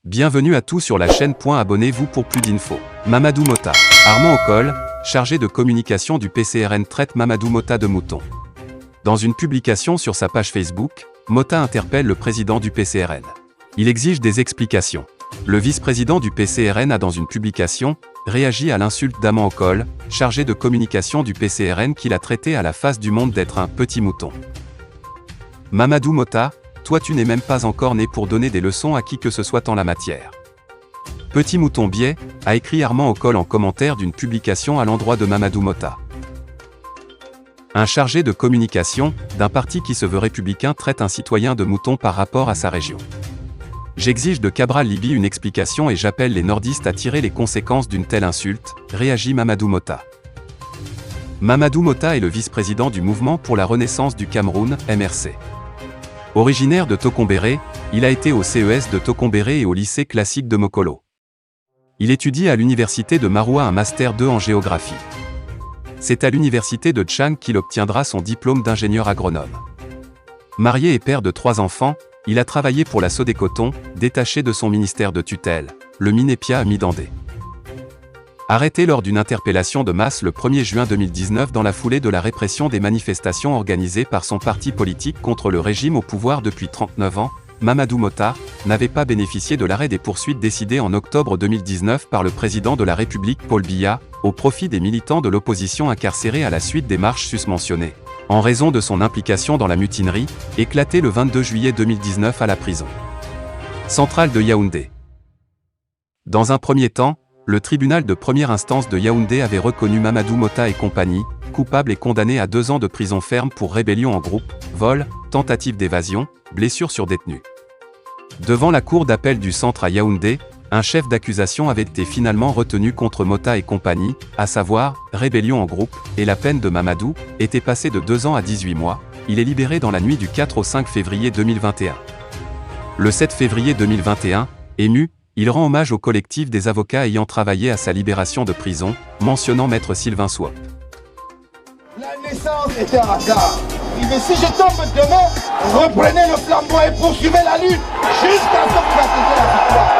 Bienvenue à tous sur la chaîne. Abonnez-vous pour plus d'infos. Mamadou Mota. Armand Okol, chargé de communication du PCRN, traite Mamadou Mota de mouton. Dans une publication sur sa page Facebook, Mota interpelle le président du PCRN. Il exige des explications. Le vice-président du PCRN a, dans une publication, réagi à l'insulte d'Armand Okol, chargé de communication du PCRN, qu'il a traité à la face du monde d'être un petit mouton. Mamadou Mota, toi tu n'es même pas encore né pour donner des leçons à qui que ce soit en la matière. Petit mouton biais, a écrit Armand Okol en commentaire d'une publication à l'endroit de Mamadou Mota. Un chargé de communication, d'un parti qui se veut républicain, traite un citoyen de mouton par rapport à sa région. J'exige de Cabral Libye une explication et j'appelle les nordistes à tirer les conséquences d'une telle insulte, réagit Mamadou Mota. Mamadou Mota est le vice-président du Mouvement pour la Renaissance du Cameroun, MRC. Originaire de Tokombéré, il a été au CES de Tokombéré et au lycée classique de Mokolo. Il étudie à l'université de Maroua un Master 2 en géographie. C'est à l'université de Tchang qu'il obtiendra son diplôme d'ingénieur agronome. Marié et père de 3 enfants, il a travaillé pour la Sodécoton, détaché de son ministère de tutelle, le Minepia à Midandé. Arrêté lors d'une interpellation de masse le 1er juin 2019 dans la foulée de la répression des manifestations organisées par son parti politique contre le régime au pouvoir depuis 39 ans, Mamadou Mota n'avait pas bénéficié de l'arrêt des poursuites décidées en octobre 2019 par le président de la République Paul Biya, au profit des militants de l'opposition incarcérés à la suite des marches susmentionnées, en raison de son implication dans la mutinerie, éclatée le 22 juillet 2019 à la prison centrale de Yaoundé. Dans un premier temps, le tribunal de première instance de Yaoundé avait reconnu Mamadou Mota et compagnie, coupables et condamnés à 2 ans de prison ferme pour rébellion en groupe, vol, tentative d'évasion, blessure sur détenu. Devant la cour d'appel du centre à Yaoundé, un chef d'accusation avait été finalement retenu contre Mota et compagnie, à savoir, rébellion en groupe, et la peine de Mamadou était passée de 2 ans à 18 mois, il est libéré dans la nuit du 4 au 5 février 2021. Le 7 février 2021, ému, il rend hommage au collectif des avocats ayant travaillé à sa libération de prison, mentionnant maître Sylvain Swop. La naissance était un hasard. Mais si je tombe demain, reprenez le flambeau et poursuivez la lutte jusqu'à ce que vous atteigniez la victoire.